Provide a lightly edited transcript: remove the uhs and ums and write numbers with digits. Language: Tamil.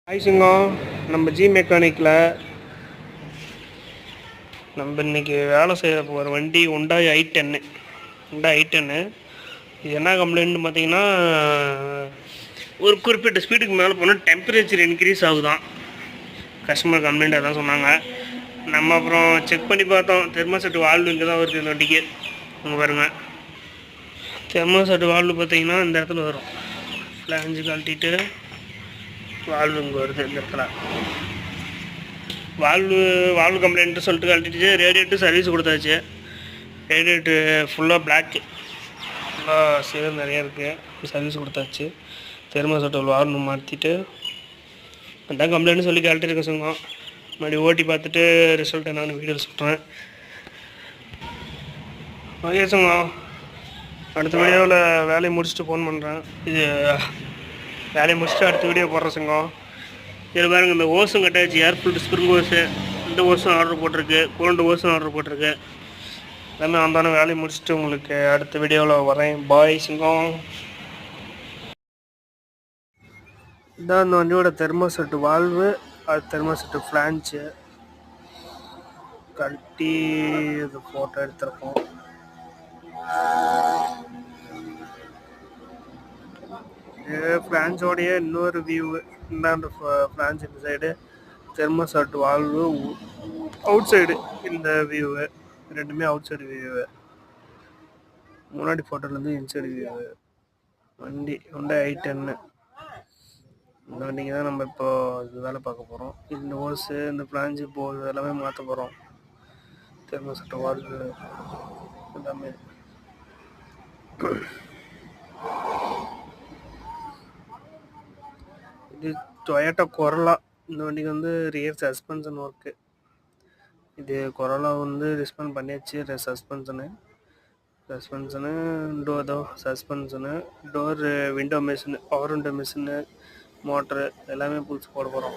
ஆயிடுச்சுங்கோ. நம்ம ஜி மெக்கானிக்கில் நம்ம இன்றைக்கி வேலை செய்ய போகிற வண்டி ஹுண்டாய் i10. ஹுண்டாய் i10 இது என்ன கம்ப்ளைண்ட்னு பார்த்தீங்கன்னா, ஒரு குறிப்பிட்ட ஸ்பீடுக்கு மேலே போனால் டெம்பரேச்சர் இன்க்ரீஸ் ஆகுதான். கஸ்டமர் கம்ப்ளைண்ட் அதான் சொன்னாங்க. நம்ம அப்புறம் செக் பண்ணி பார்த்தோம். தெர்மோசெட் வால்வு இங்கே தான் வருது இந்த வண்டிக்கு. இங்கே பாருங்கள், தெர்மோசெட் வால்வு பார்த்தீங்கன்னா இந்த இடத்துல வரும். ஃப்ளாஞ்சு கழட்டிட்டு வால்வு இங்கே வருது இந்த இடத்துல. வால்வு கம்ப்ளைண்ட்டு சொல்லிட்டு கழட்டிட்டு ரேடியேட்டர் சர்வீஸ் கொடுத்தாச்சு. ரேடியேட்ரு ஃபுல்லாக பிளாக்கு, ஃபுல்லாக சேர் நிறையா இருக்குது. சர்வீஸ் கொடுத்தாச்சு. தெர்மோசெட் வால்வு மாற்றிட்டு அதான் கம்ப்ளைண்ட்னு சொல்லி கழட்டிருக்க சொன்னோம். மறுபடியும் ஓட்டி பார்த்துட்டு ரிசல்ட் என்னன்னு வீடியோ சொல்கிறேன். ஓகே சொங்க, அடுத்த வீடியோவில் வேலையை முடிச்சுட்டு ஃபோன் பண்ணுறேன். இது வேலையை முடிச்சுட்டு அடுத்த வீடியோ போடுறேன் சொங்க. இதில் பாருங்கள், இந்த ஓஸும் கட்டாச்சு. ஏர் ஃபில்டர் ஸ்ப்ரிங் ஓஸு, இந்த ஓஸும் ஆர்டர் போட்டிருக்கு. கூலண்ட் ஓஸும் ஆர்டர் போட்டிருக்கு. எல்லாமே வந்தானே வேலையை முடிச்சுட்டு உங்களுக்கு அடுத்த வீடியோவில் வரேன். பாய் சிங்கம். இதான் இந்த வண்டியோட தெர்மோசெட் வால்வு, அது தெர்மோசெட் ஃப்ளான்ச்சு கழட்டி இது ஃபோட்டோ எடுத்துருக்கோம். இது ஃப்ளான்ஸோடைய இன்னொரு வியூவு. இந்த ஃப்ளான்ஸ் இந்த side, thermoset valve out side இந்த வியூவு. ரெண்டுமே அவுட் சைடு வியூவு. முன்னாடி ஃபோட்டோலேருந்து இன்சைடு வியூவு. வண்டி ஹுண்டாய் i10. இந்த வண்டிக்கு தான் நம்ம இப்போ இது வேலை பார்க்க போகிறோம். இந்த ஓஸு, இந்த ஃப்ளான்ஜு போல் எல்லாமே மாற்ற போகிறோம். தெர்மோசெட் வால்வு எல்லாமே. இது டொயோட்டா கொரோலா. இந்த வண்டிக்கு வந்து ரியர் சஸ்பென்ஷன் ஒர்க்கு. இது கொரோலா வந்து ரெஸ்பாண்ட் பண்ணியாச்சு. சஸ்பென்ஷனு door window machine, power window machine, motor எல்லாமே புதுசு போட போகிறோம்.